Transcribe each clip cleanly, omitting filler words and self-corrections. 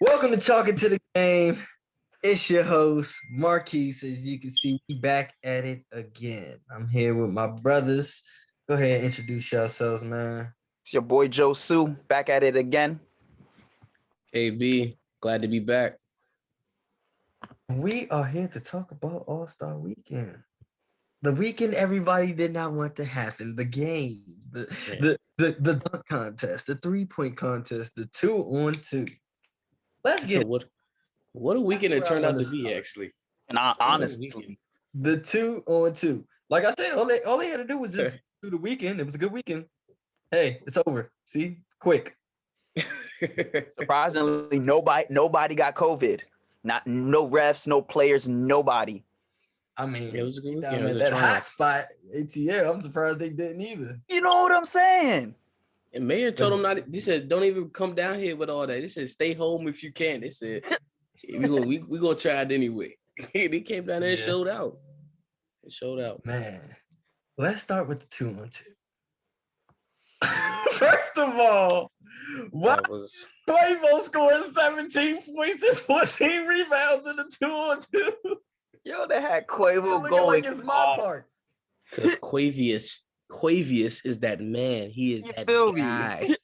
Welcome to Chalking to the Game. It's your host, Marquise. As you can see, we back at it again. I'm here with my brothers. Go ahead and introduce yourselves, man. It's your boy Joe Sue back at it again. AB, glad to be back. We are here to talk about All-Star Weekend. The weekend everybody did not want to happen. The game, the dunk contest, the three-point contest, the 2-on-2. Let's get what a weekend it turned out to be, actually. And honestly, the 2-on-2. Like I said, all they had to do was just do the weekend. It was a good weekend. Hey, it's over. See, quick. surprisingly, nobody got COVID. No refs, no players, nobody. I mean, it was a good weekend. Down at that hot spot, ATL. I'm surprised they didn't either. You know what I'm saying? And Mayor told them not. They said, "Don't even come down here with all that." They said, "Stay home if you can." They said, "We gonna try it anyway." They came down there and showed out. It showed out. Man, let's start with the 2-on-2. First of all, what was Quavo scoring 17 points and 14 rebounds in the 2-on-2? Yo, they had Quavo going. Like it's my part. Because Quavius is that man. He is that guy.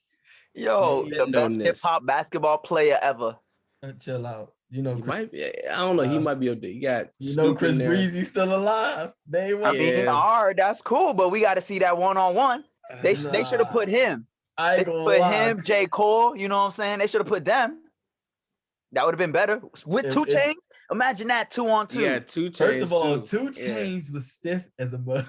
Yo, the best hip-hop basketball player ever. Chill out. You know, he might be, I don't know. He might be up there. You got Chris Breezy's still alive. They that's cool, but we got to see that one-on-one. They should have put him. They put him, J. Cole. You know what I'm saying? They should have put them. That would have been better with 2 Chainz. Imagine that 2-on-2. Yeah, 2 Chainz. First of all, 2 Chainz was stiff as a mug.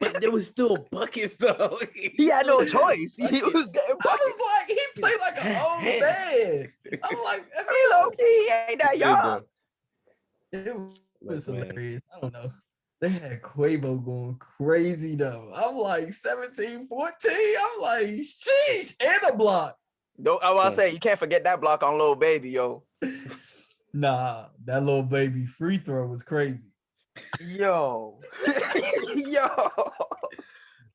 But there was still buckets though. He had no choice. He was I was like, he played like an old man. I'm like, he ain't that young. It was hilarious. I don't know. They had Quavo going crazy though. I'm like 17, 14. I'm like, sheesh, and a block. I want to say you can't forget that block on Lil Baby, yo. Nah, that Lil Baby free throw was crazy. Yo.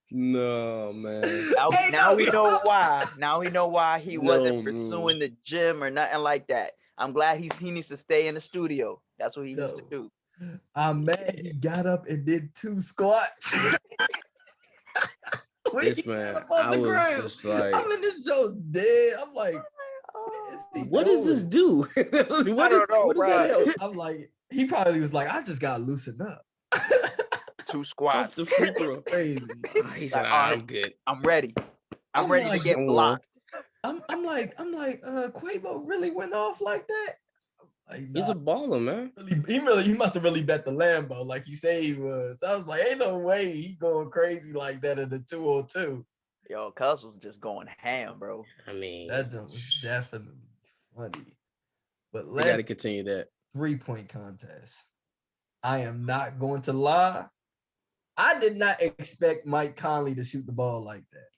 No, man. Now we know why. Now we know why he wasn't pursuing the gym or nothing like that. I'm glad he needs to stay in the studio. That's what he needs to do. I'm mad he got up and did 2 squats. This man, I was just like, I'm in this joke dead. I'm like, what does this do? what does that help? I'm like, he probably was like, I just got loosened up. 2 squats. The free throw. Crazy. He said, I'm good. I'm ready. I'm ready to get blocked. I'm like, Quavo really went off like that? Like, he's a baller, man. He must have really bet the Lambo like he said he was. I was like, ain't no way he going crazy like that in the 2-on-2. Yo, Cuz was just going ham, bro. I mean, that was definitely funny. But we got to continue that 3-point contest. I am not going to lie. I did not expect Mike Conley to shoot the ball like that.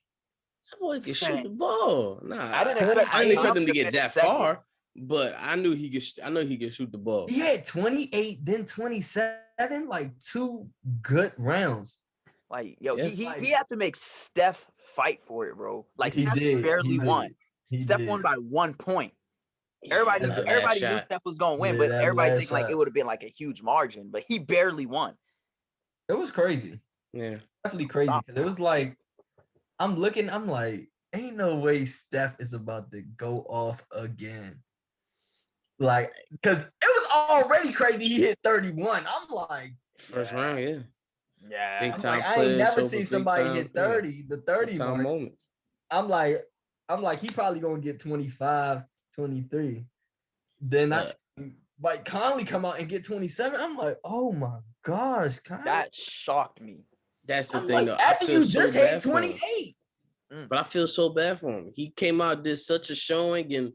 That boy can shoot the ball. Nah, I didn't expect him to get that far, but I knew he could. I know he could shoot the ball. He had 28, then 27, like 2 good rounds. Like, yo, he had to make Steph fight for it, bro. Like, he Steph barely won. Steph won by 1 point. Everybody knew Steph was gonna win, but everybody think like it would have been like a huge margin, but he barely won. It was crazy. Yeah, definitely crazy because it was like I'm like, ain't no way Steph is about to go off again. Like, because it was already crazy. He hit 31. I'm like, first round, yeah. Big time. I ain't never seen somebody hit 30. The 30 mark. Moments. I'm like, he probably gonna get 25, 23. Then I see like Conley come out and get 27. I'm like, oh my gosh, Conley. That shocked me. That's the thing. Like, after you just hit 28. But I feel so bad for him. He came out, did such a showing, and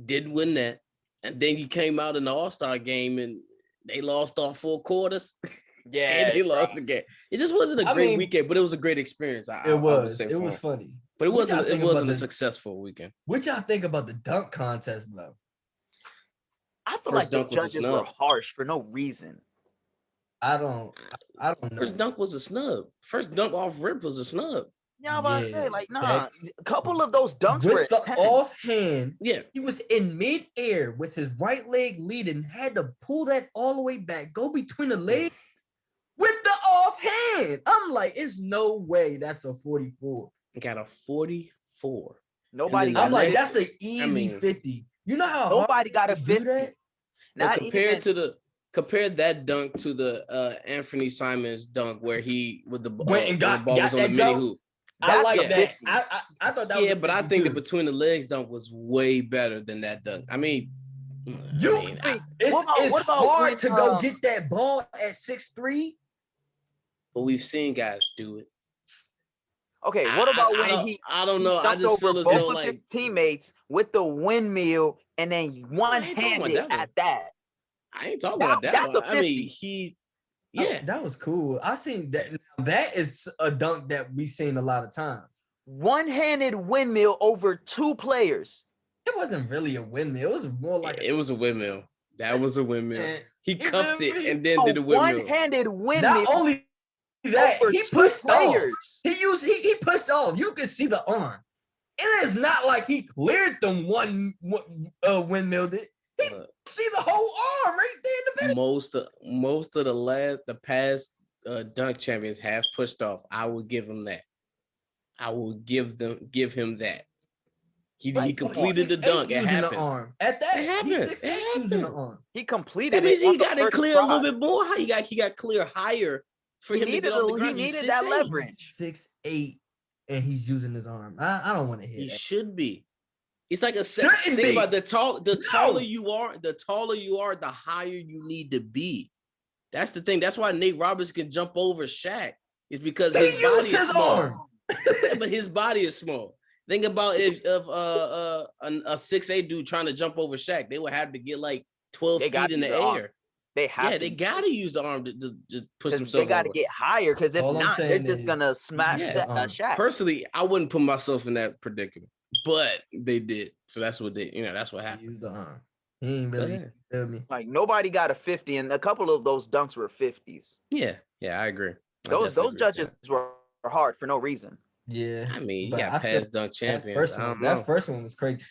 didn't win that. And then he came out in the All-Star game, and they lost all 4 quarters. Yeah, and they lost the game. It just wasn't a great weekend, but it was a great experience. It was funny, but it wasn't a successful weekend. What y'all think about the dunk contest, though? I feel like the judges were harsh for no reason. I don't know. First dunk was a snub. First dunk off rip was a snub. Yeah, I'm about to say, like, nah, a couple of those dunks with were the 10. offhand. Yeah, he was in midair with his right leg leading, had to pull that all the way back, go between the legs with the offhand. I'm like, it's no way that's a 44. Got a 44. Nobody. I'm like, that's an easy 50. You know how nobody got a 50. do that? Not compare that dunk to the Anthony Simons dunk where he with the went and got the ball was on the mini hoop. I like that. I thought that was but I think the between the legs dunk was way better than that dunk. I mean, it's hard to go get that ball at 6'3". But we've seen guys do it. Okay, what about when I don't know. I just feel as though like his teammates with the windmill and then one-handed at that. I ain't talking about that. That's a 50. I mean, that was cool. I seen that. That is a dunk that we've seen a lot of times. One-handed windmill over two players. It wasn't really a windmill. It was more like it was a windmill. That was a windmill. He cuffed it and then did a windmill. One-handed windmill. Not only that, he pushed off. He pushed off. You could see the arm. It is not like he cleared them one windmill. He see the whole arm right there in the video. Most of the past dunk champions have pushed off. I will give him that. I will give him that. He completed the dunk. It happens. The arm. At that, it happens. He's 6'8" using the arm. He completed. That means he got to clear a little bit more. How he got clear higher for him to get off the ground. He needed that leverage. 6'8", and he's using his arm. I don't want to hear that. He should be. It's like a think about the taller you are, the higher you need to be. That's the thing. That's why Nate Roberts can jump over Shaq. Is because his body is small. But his body is small. Think about if a 6'8" dude trying to jump over Shaq, they would have to get like 12 feet in the air. They gotta use the arm to just push themselves. They gotta get higher because if not, they're just gonna smash Shaq. Personally, I wouldn't put myself in that predicament, but they did. So that's what that's what happened. Use the arm. He ain't really feel me. Like nobody got a 50, and a couple of those dunks were 50s. Yeah, I agree. Those judges were hard for no reason. Yeah, I mean, you got past dunk champions. That first one was crazy.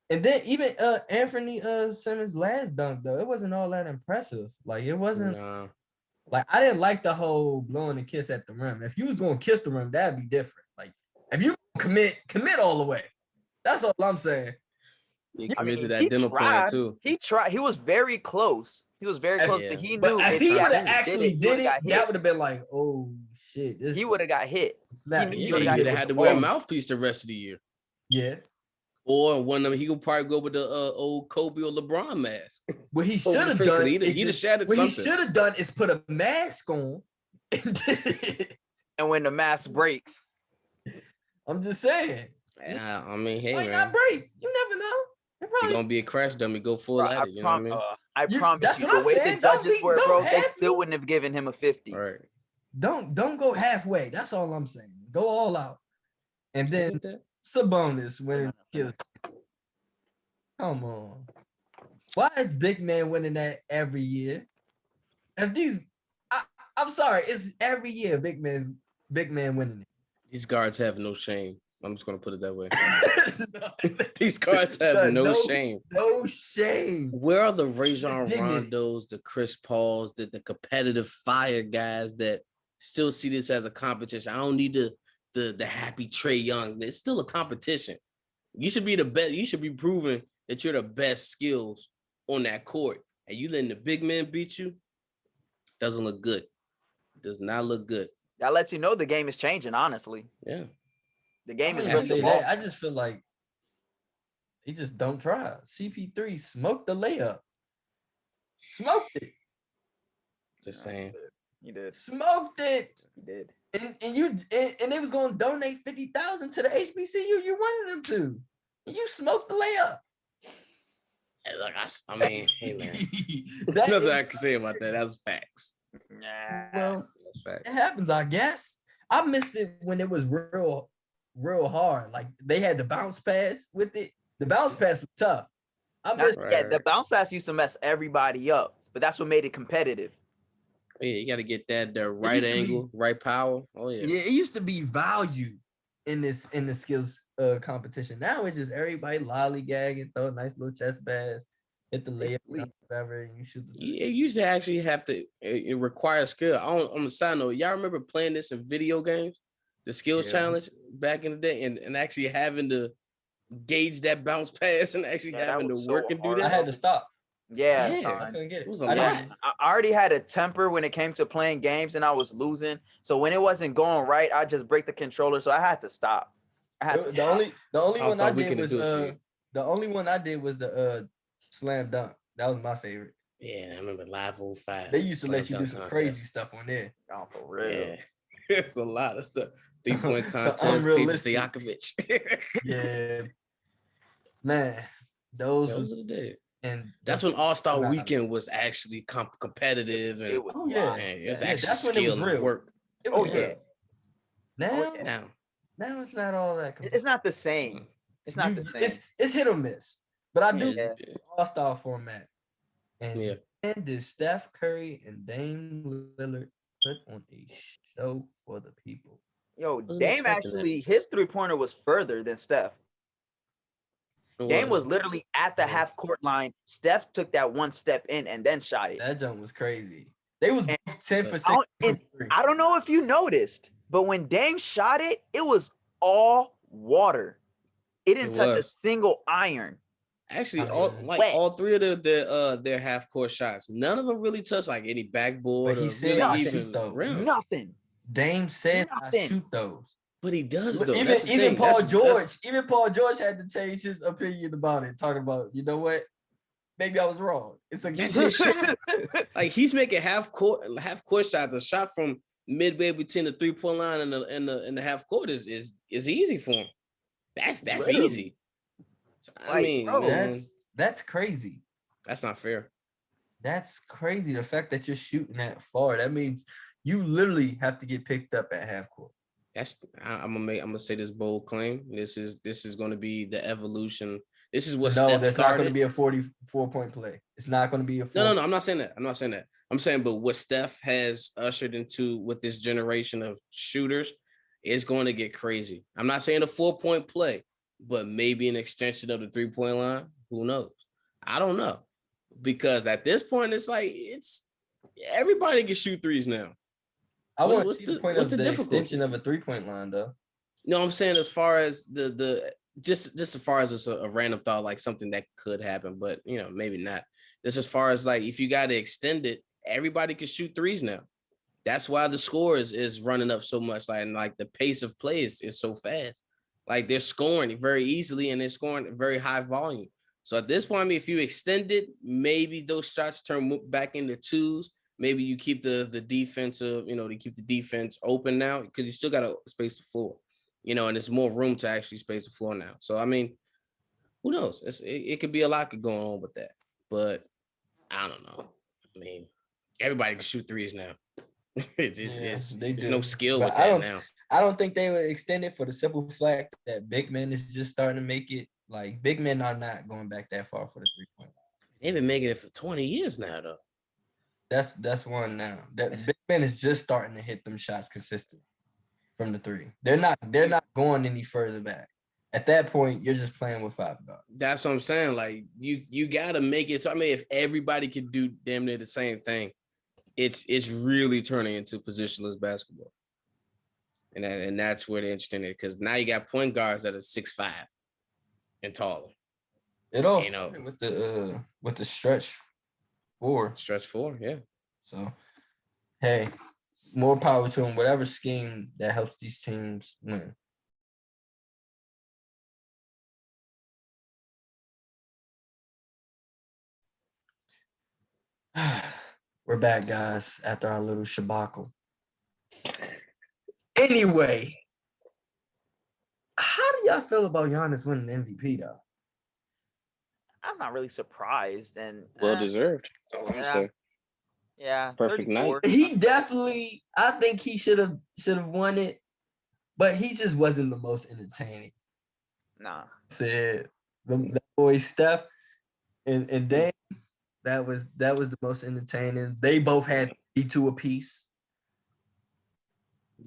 And then even Anthony Simmons' last dunk though, it wasn't all that impressive. Like it wasn't. Like I didn't like the whole blowing a kiss at the rim. If you was gonna kiss the rim, that'd be different. Like if you commit all the way. That's all I'm saying. He committed to that demo plan too. He tried. He was very close. But he knew if he would have actually did it, that would have been like, oh shit. He would have got hit. He would have had to wear a mouthpiece the rest of the year. Yeah. Or one of them, he could probably go with the old Kobe or LeBron mask. What he should have done, he'd have shattered what something. He should have done is put a mask on. And when the mask breaks, I'm just saying. I mean, hey, might not break. You never know. You're gonna be a crash dummy. Go full at it. You know what I mean? I promise you, the way the judges were, bro, they still wouldn't have given him a 50. All right. Don't go halfway. That's all I'm saying. Go all out. And then Sabonis winning kills. Come on. Why is big man winning that every year? If I'm sorry, it's every year big man winning it. These guards have no shame. I'm just gonna put it that way. These guards have no shame. No shame. Where are the Rajon Rondos, the Chris Pauls, the competitive fire guys that still see this as a competition? I don't need the happy Trae Young. It's still a competition. You should be the best. You should be proving that you're the best skills on that court. And you letting the big man beat you, doesn't look good. It does not look good. That lets you know the game is changing, honestly. Yeah. The game is really evolving. I just feel like he just don't try. CP3 smoked the layup. Smoked it. Just saying. He did. Smoked it. He did. And they was going to donate 50,000 to the HBCU you wanted them to. And you smoked the layup. Hey, look, I mean, hey man. Nothing I can say about that. That's facts. Nah. Well, that's facts. It happens, I guess. I missed it when it was real hard. Like they had the bounce pass with it. The bounce pass was tough. The bounce pass used to mess everybody up, but that's what made it competitive. Yeah, you got to get that right angle, right power. Oh yeah. Yeah, it used to be value. in the skills competition. Now it's just everybody lollygagging, throw a nice little chest pass, hit the layup, whatever, and you shoot the three. It used to actually have to it require skill. On the side note, y'all remember playing this in video games, the skills challenge back in the day, and actually having to gauge that bounce pass and actually having to work and do that. I had to stop. Yeah, I couldn't get it. It was a lot. I already had a temper when it came to playing games, and I was losing. So when it wasn't going right, I just break the controller. So I had to stop. The only one I did was the slam dunk. That was my favorite. Yeah, I remember Live 05. They used to let you do some crazy stuff on there. Oh, for real. Yeah. It's a lot of stuff. 3-point contest, unrealistic. Yeah. Man, those were the days. And that's when All-Star Weekend was actually competitive, and it was actually that's when it was real work. Now it's not all that. It's not the same. It's not the same. It's hit or miss. But I do All-Star format. And did Steph Curry and Dame Lillard put on a show for the people? Yo, Dame actually, his three-pointer was further than Steph. Dame was literally at the half-court line. Steph took that one step in and then shot it. That jump was crazy. They was 10 for 6. I don't know if you noticed, but when Dame shot it, it was all water. It didn't touch a single iron. Actually, all three of their half-court shots, none of them really touched like any backboard. But he said, really even nothing. Dame said, I shoot those. But he does though. Even Paul George had to change his opinion about it, talking about, you know what? Maybe I was wrong. It's a shot. Like he's making half court shots. A shot from midway between the 3-point line and the half court is easy for him. That's easy. So, I mean, that's crazy. That's not fair. That's crazy. The fact that you're shooting that far, that means you literally have to get picked up at half court. I'm gonna say this bold claim. This is going to be the evolution. This is what that's not going to be a 44-point play. It's not going to be a No, I'm not saying that. I'm saying, but what Steph has ushered into with this generation of shooters is going to get crazy. I'm not saying a 4-point play, but maybe an extension of the 3-point line. Who knows? I don't know, because at this point, it's like everybody can shoot threes now. I want to see the point of the extension of a 3-point line, though. No, I'm saying as far as just as far as it's a random thought, like something that could happen, but maybe not. Just as far as like if you got to extend it, everybody can shoot threes now. That's why the score is running up so much. Like the pace of play is so fast. Like they're scoring very easily and they're scoring very high volume. So at this point, I mean, if you extend it, maybe those shots turn back into twos. Maybe you keep the defensive, to keep the defense open now because you still got to space the floor, and there's more room to actually space the floor now. So, I mean, who knows? It could be a lot going on with that, but I don't know. I mean, everybody can shoot threes now. There's no skill with that now. I don't think they would extend it for the simple fact that big men is just starting to make it. Like, big men are not going back that far for the 3-point line. They've been making it for 20 years now, though. That's one now. That big man is just starting to hit them shots consistently from the 3. They're not going any further back. At that point, you're just playing with 5 guards. That's what I'm saying. Like you gotta make it. So I mean, if everybody could do damn near the same thing, it's really turning into positionless basketball. And that's where they're interested in it, because now you got point guards that are 6'5" and taller. It all with the stretch 4. Stretch 4, yeah. So, hey, more power to them. Whatever scheme that helps these teams win. We're back, guys, after our little shabacle. Anyway, how do y'all feel about Giannis winning the MVP, though? I'm not really surprised, and well deserved. That's all I'm saying. Yeah, perfect night. He definitely, I think he should have won it, but he just wasn't the most entertaining. Nah. Said the boy Steph and Dame, that was the most entertaining. They both had 32 apiece.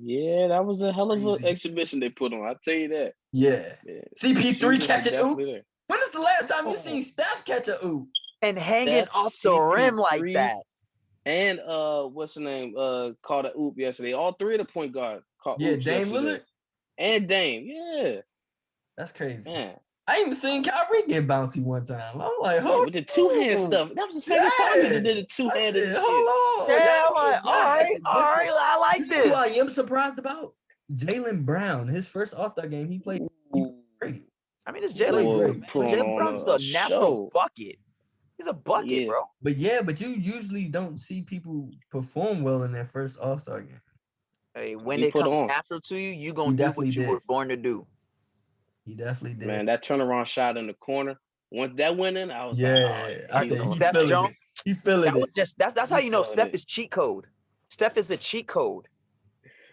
Yeah, that was a hell of an exhibition they put on. I'll tell you that. Yeah. CP3 catching oops. There. When is the last time you seen Steph catch a oop? And hanging off the rim like that. And what's the name? Caught a oop yesterday. All three of the point guard caught oops Dame yesterday. Lillard And Dame, yeah. That's crazy. Man. I even seen Kyrie get bouncy one time. I'm like, with the two-hand stuff. That was the second time he did a two-handed shit. Hold on. Yeah, all right. I like this. Who I am surprised about? Jaylen Brown. His first All-Star game, he played great. I mean, it's Jaylen Brown's a natural bucket. He's a bucket, bro. But you usually don't see people perform well in their first All-Star game. Hey, when it comes natural to you, you're going to do what you were born to do. He definitely did. Man, that turnaround shot in the corner. Once that went in, I was like, I said he feeling it. That's how you know Steph is cheat code. Steph is a cheat code.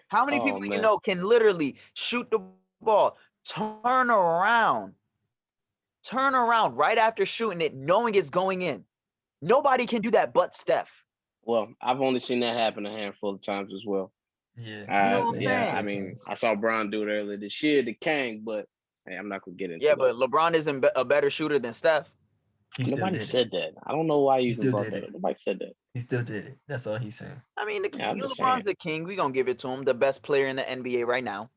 How many people you know can literally shoot the ball, turn around right after shooting it, knowing it's going in? Nobody can do that but Steph. Well, I've only seen that happen a handful of times as well. Yeah. I mean, I saw Brown do it earlier this year, the Kang, but hey, I'm not gonna get into it. Yeah, but LeBron isn't a better shooter than Steph. Nobody said that. I don't know why you even brought that up. Nobody said that. He still did it. That's all he's saying. I mean, LeBron's the king. We're gonna give it to him. The best player in the NBA right now.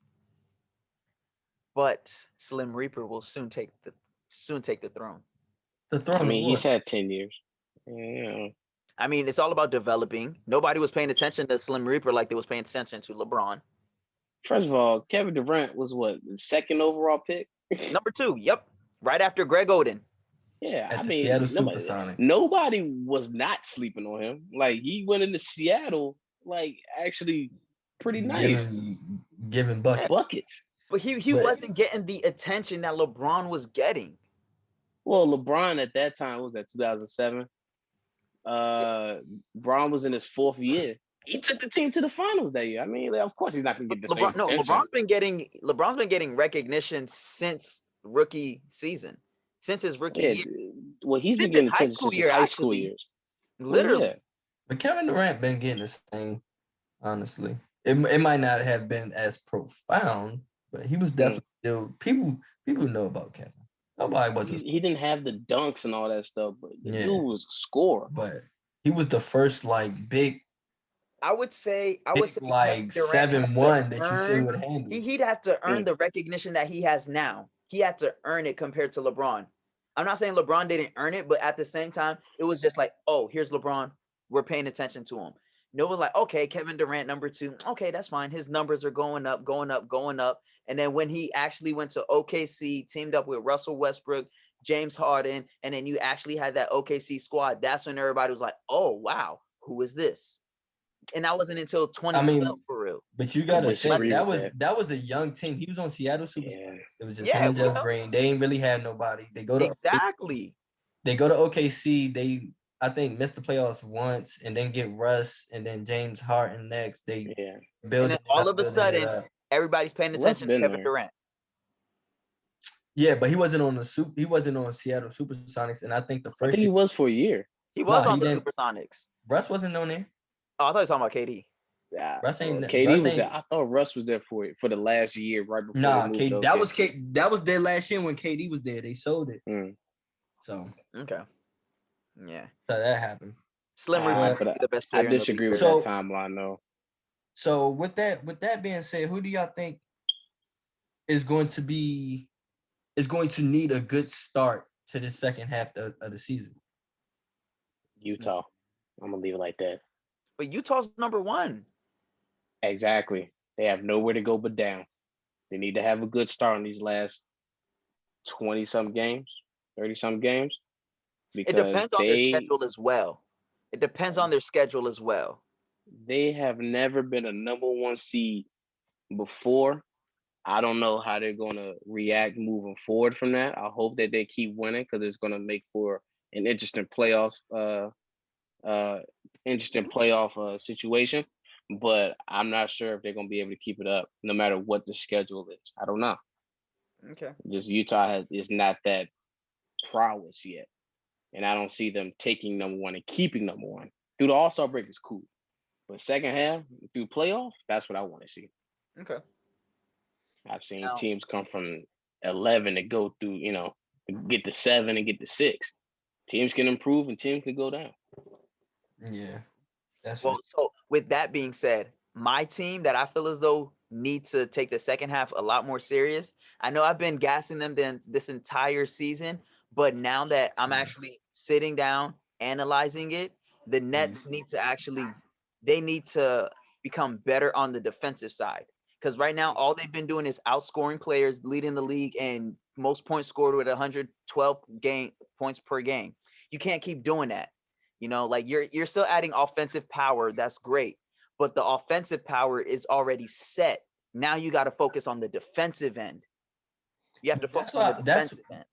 But Slim Reaper will soon take the throne. The throne. I mean, he's had 10 years. Yeah. I mean, it's all about developing. Nobody was paying attention to Slim Reaper like they was paying attention to LeBron. First of all, Kevin Durant was what, the second overall pick? Number 2, yep. Right after Greg Oden. Yeah, I mean, Seattle Supersonics. Nobody was not sleeping on him. Like, he went into Seattle, like, actually pretty nice. Giving buckets. But he wasn't getting the attention that LeBron was getting. Well, LeBron at that time, was that 2007? Bron was in his 4th year. He took the team to the finals that year. I mean, of course, he's not going to get the same attention. LeBron's been getting recognition since rookie season, since his rookie year. Well, he's been getting attention since his high school years. Literally. Yeah. But Kevin Durant been getting the same. Honestly, it might not have been as profound, but he was definitely still people know about Kevin. Nobody was. He didn't have the dunks and all that stuff, but the dude was a scorer. But he was the first big. I would say like 7-1 that you see with handles. He'd have to earn the recognition that he has now. He had to earn it compared to LeBron. I'm not saying LeBron didn't earn it, but at the same time, it was just like, oh, here's LeBron. We're paying attention to him. No one like, okay, Kevin Durant, number 2. Okay, that's fine. His numbers are going up. And then when he actually went to OKC, teamed up with Russell Westbrook, James Harden, and then you actually had that OKC squad, that's when everybody was like, oh, wow, who is this? And that wasn't until 2012 for real. But you gotta think that was a young team. He was on Seattle Supersonics. Yeah. It was just him and Jeff Green. They ain't really had nobody. They go to They go to OKC. They I think missed the playoffs once, and then get Russ, and then James Harden next. They build. And then all of a sudden, everybody's paying attention to Kevin Durant. Yeah, but he wasn't on Seattle Supersonics, and I think I think he was for a year. He was on the Supersonics. Russ wasn't on there. Oh, I thought you were talking about KD. Yeah, KD was there. I thought Russ was there for the last year, right before. That was their last year when KD was there. They sold it. So okay, yeah. So that happened. Slim Reaper, the best player. I disagree with that timeline though. So with that being said, who do y'all think is going to need a good start to the second half of the season? Utah. I'm gonna leave it like that. But Utah's number 1. Exactly. They have nowhere to go but down. They need to have a good start in these last 20-some games, 30-some games. It depends on their schedule as well. They have never been a number 1 seed before. I don't know how they're going to react moving forward from that. I hope that they keep winning because it's going to make for an interesting playoff situation, but I'm not sure if they're going to be able to keep it up no matter what the schedule is. I don't know. Okay. Just Utah is not that prowess yet, and I don't see them taking number 1 and keeping number 1. Through the All-Star break is cool, but second half through playoff, that's what I want to see. Okay. I've seen teams come from 11 to go through, get to 7 and get to 6. Teams can improve and teams can go down. Yeah. So with that being said, my team that I feel as though need to take the second half a lot more serious. I know I've been gassing them this entire season, but now that I'm actually sitting down, analyzing it, the Nets need to become better on the defensive side. Because right now, all they've been doing is outscoring players, leading the league and most points scored with 112 points per game. You can't keep doing that. Like you're still adding offensive power. That's great. But the offensive power is already set. Now you got to focus on the defensive end. You have to focus on the defensive end.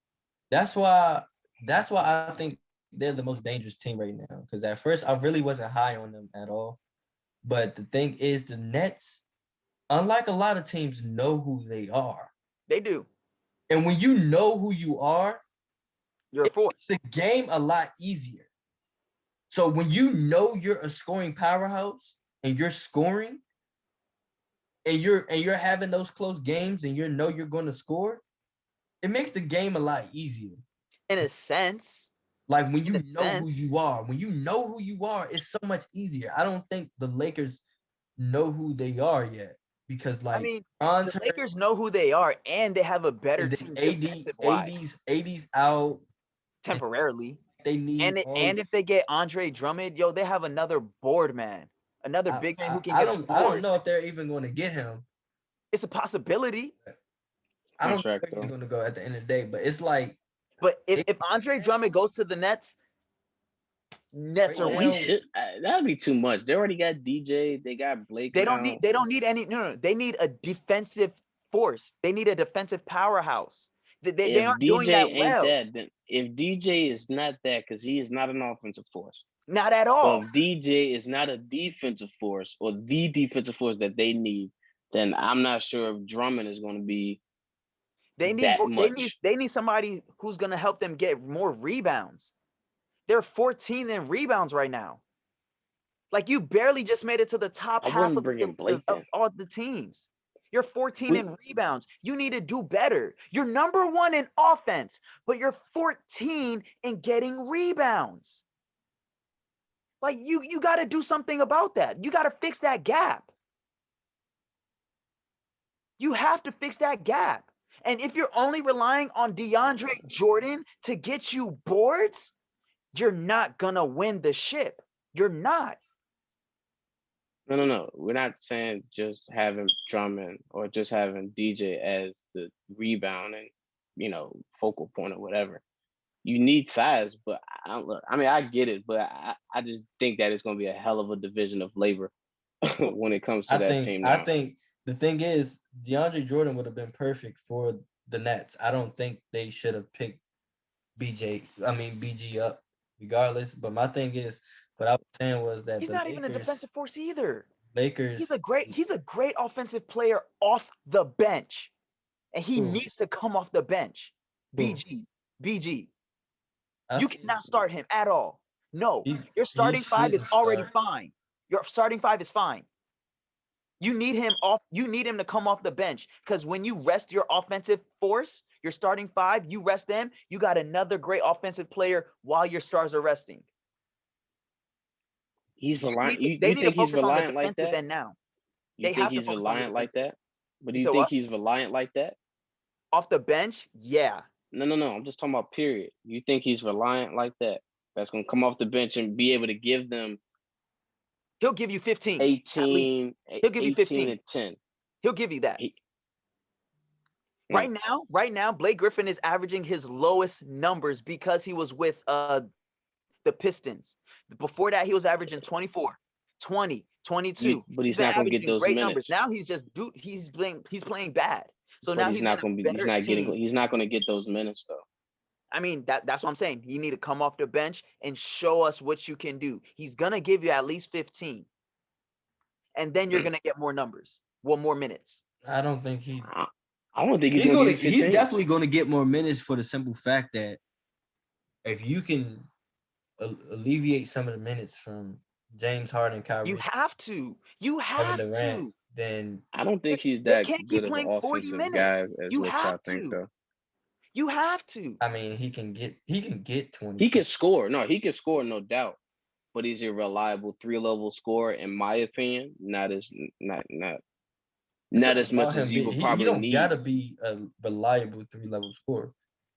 That's why I think they're the most dangerous team right now. Because at first I really wasn't high on them at all. But the thing is, the Nets, unlike a lot of teams, know who they are. They do. And when you know who you are, you're a force. It's the game a lot easier. So when you know you're a scoring powerhouse and you're scoring and you're having those close games and you're going to score, it makes the game a lot easier. In a sense. Like when you know who you are, it's so much easier. I don't think the Lakers know who they are yet because the Lakers know who they are and they have a better team. AD's out temporarily. They need and if they get Andre Drummond, they have another board man, another big man who can get on board. I don't know if they're even going to get him. It's a possibility. I don't know where he's going to go at the end of the day, but it's like. But if Andre Drummond goes to the Nets are winning. That'd be too much. They already got DJ. They got Blake. They don't need any. No. They need a defensive force. They need a defensive powerhouse. They aren't doing that well. If DJ is not that, because he is not an offensive force. Not at all. So if DJ is not a defensive force or the defensive force that they need, then I'm not sure if Drummond is going to be. They need somebody who's going to help them get more rebounds. They're 14th in rebounds right now. Like you barely just made it to the top half of all the teams. You're 14 in rebounds. You need to do better. You're number 1 in offense, but you're 14 in getting rebounds. Like you got to do something about that. You got to fix that gap. You have to fix that gap. And if you're only relying on DeAndre Jordan to get you boards, you're not going to win the ship. You're not. No. We're not saying just having Drummond or just having DJ as the rebound and, focal point or whatever. You need size, but I get it, but I just think that it's going to be a hell of a division of labor when it comes to that team now. I think the thing is, DeAndre Jordan would have been perfect for the Nets. I don't think they should have picked BG up regardless. But my thing is, what I was saying was that he's not even a defensive force either. Lakers. He's a great offensive player off the bench, and he needs to come off the bench. BG. You cannot start him at all. No, your starting five is already fine. Your starting five is fine. You need him off. You need him to come off the bench because when you rest your offensive force, your starting five, you rest them. You got another great offensive player while your stars are resting. He's reliant. You think he's reliant like that? Then now, you think he's reliant like that? But do you think he's reliant like that? Off the bench, yeah. No. I'm just talking about period. You think he's reliant like that? That's gonna come off the bench and be able to give them. He'll give you 15. 18. He'll give you 15 and 10. He'll give you that. Right now, Blake Griffin is averaging his lowest numbers because he was with the Pistons. Before that, he was averaging 24, 20, 22. But he's not going to get those great minutes. Numbers. Now he's playing bad. So now he's not going to get those minutes though. I mean, that's what I'm saying. You need to come off the bench and show us what you can do. He's going to give you at least 15. And then you're going to get more numbers. Well, more minutes. I don't think he's definitely going to get more minutes for the simple fact that if you can alleviate some of the minutes from James Harden, Kyrie. You have to. then I don't think he's that good of an offensive guy as what y'all think, though. You have to. I mean, he can get 20. He can score. No, he can score, no doubt. But he's a reliable 3-level scorer, in my opinion. Not as much as you would probably need. He don't gotta be a reliable 3-level scorer.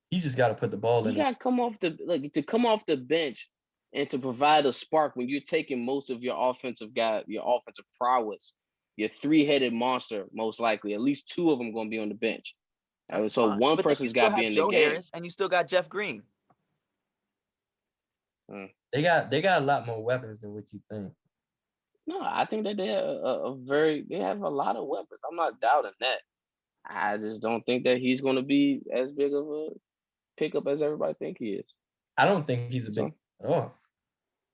He just gotta put the ball in. He gotta come off the bench and to provide a spark when you're taking most of your offensive prowess, your 3-headed monster, most likely. At least 2 of them gonna be on the bench. So one person's got to be in the game. Harris, and you still got Jeff Green. They got a lot more weapons than what you think. No, I think that they have a lot of weapons. I'm not doubting that. I just don't think that he's going to be as big of a pickup as everybody think he is. I don't think he's a big at all.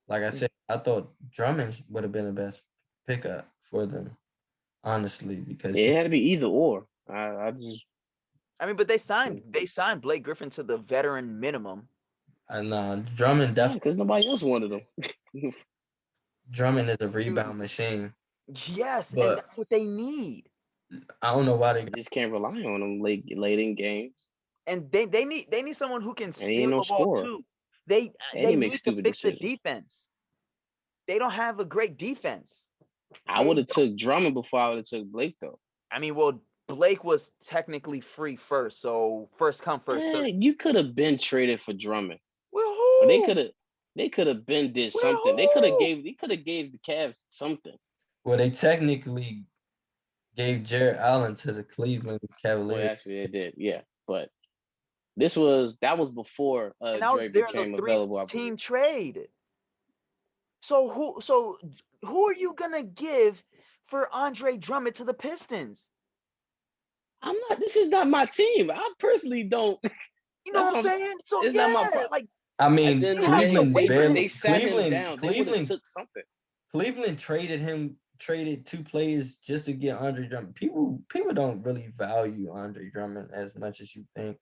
Like I said, I thought Drummond would have been the best pickup for them, honestly, because it had to be either or. But they signed Blake Griffin to the veteran minimum. And Drummond definitely, because nobody else wanted him. Drummond is a rebound machine. Yes, and that's what they need. I don't know why they just can't rely on him late in games. And they need someone who can steal the ball too. They need to fix the defense. They don't have a great defense. I would have took Drummond before I would have took Blake, though. Blake was technically free first, so first come, first serve. You could have been traded for Drummond. Well, who? They could have been did something. They could have gave the Cavs something. Well, they technically gave Jarrett Allen to the Cleveland Cavaliers. Well, actually, they did, yeah. But that was before Dre became available. Team trade. So who are you gonna give for Andre Drummond to the Pistons? I'm not. This is not my team. I personally don't. You know what I'm saying? So it's not my Cleveland they sat him down. Cleveland took something. Cleveland traded 2 players just to get Andre Drummond. People don't really value Andre Drummond as much as you think.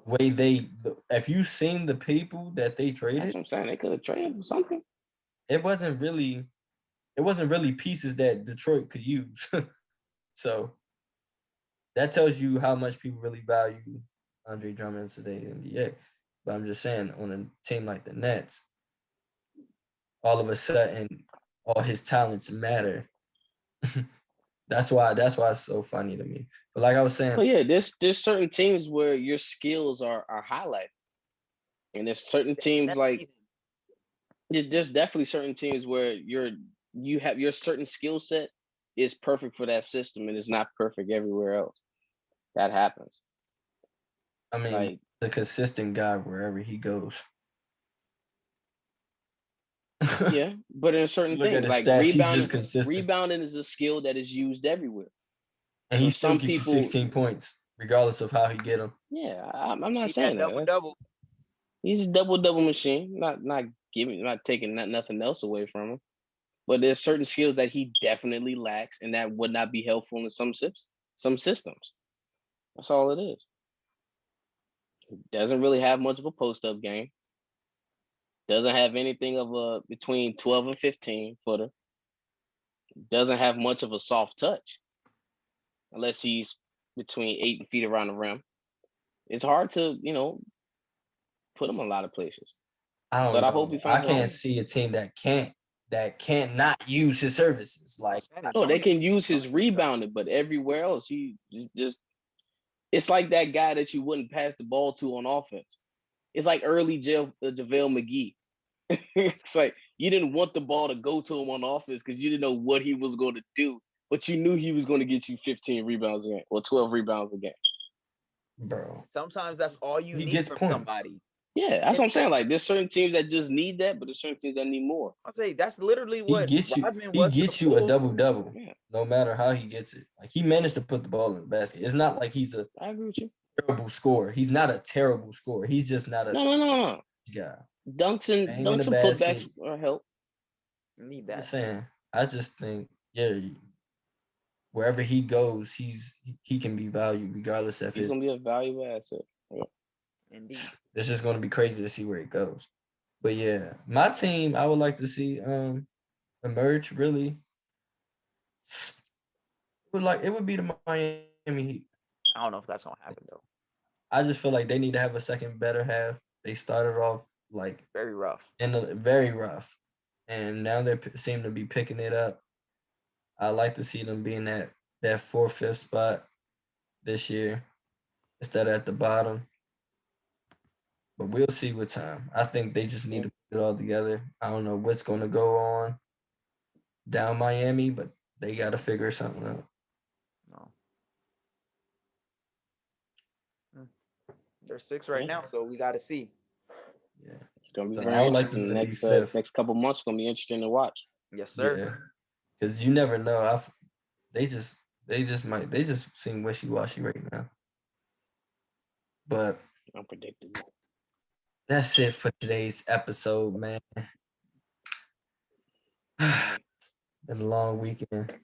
If you've seen the people that they traded, that's what I'm saying. They could have traded for something. It wasn't really pieces that Detroit could use. So that tells you how much people really value Andre Drummond today in the NBA. But I'm just saying, on a team like the Nets, all of a sudden, all his talents matter. That's why it's so funny to me. But like I was saying, there's certain teams where your skills are highlighted, and there's certain teams there's definitely certain teams where you have your certain skill set is perfect for that system, and it's not perfect everywhere else. That happens. The consistent guy wherever he goes. Yeah, but in certain things, like rebounding is a skill that is used everywhere. And he still gets you 16 points, regardless of how he get them. Yeah, I'm not saying that. Double. He's a double machine. Not taking nothing else away from him. But there's certain skills that he definitely lacks, and that would not be helpful in some systems. That's all it is. He doesn't really have much of a post-up game. Doesn't have anything of a between 12 and 15 footer. Doesn't have much of a soft touch, unless he's between 8 feet around the rim. It's hard to, put him in a lot of places. I hope he finds. I can't see a team that can't not use his services. They can use his rebounding, but everywhere else he just. It's like that guy that you wouldn't pass the ball to on offense. It's like early JaVale McGee. It's like you didn't want the ball to go to him on offense because you didn't know what he was going to do, but you knew he was going to get you 15 rebounds a game or 12 rebounds a game. Bro. Sometimes that's all you need from somebody. Yeah, that's what I'm saying. Like, there's certain teams that just need that, but there's certain teams that need more. I'll say that's literally what he gets you a double-double, no matter how he gets it. Like, he managed to put the ball in the basket. It's not like he's a I agree with you. Terrible scorer. He's not a terrible scorer. He's just not a no guy. Dunks and putbacks help. You need that. I'm saying. I just think, wherever he goes, he can be valued regardless of he's gonna be a valuable asset. Yeah. Indeed. It's just going to be crazy to see where it goes. But yeah, my team I would like to see emerge really. It would be the Miami Heat. I don't know if that's gonna happen though. I just feel like they need to have a second better half. They started off like very rough, very rough, and now they seem to be picking it up. I like to see them being that 4th, 5th spot this year instead of at the bottom. But we'll see with time. I think they just need to put it all together. I don't know what's going to go on down Miami, but they got to figure something out. No. They're 6 right now, so we got to see. Yeah, it's gonna be very interesting. Next couple months gonna be interesting to watch. Yes, sir. Because you never know. They just seem wishy-washy right now. But unpredictable. That's it for today's episode, man. Been a long weekend.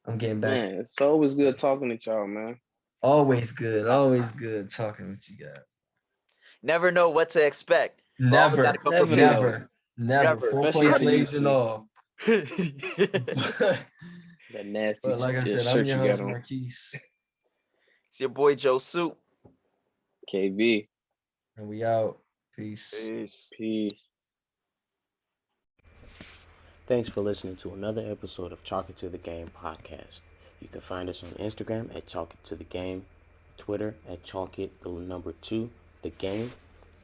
I'm getting back. Man, it's always good talking to y'all, man. Always good talking with you guys. Never know what to expect. Never. 4-point plays and all. That nasty. But like I said, I'm your host, Marquise. It's your boy Joe Soup. KB. And we out. Peace. Thanks for listening to another episode of Chalk It to the Game podcast. You can find us on Instagram at Chalk It to the Game, Twitter at Chalk It 2 the Game,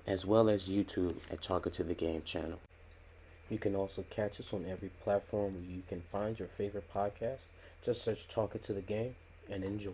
as well as YouTube at Chalk It to the Game channel. You can also catch us on every platform where you can find your favorite podcast. Just search Chalk It to the Game and enjoy.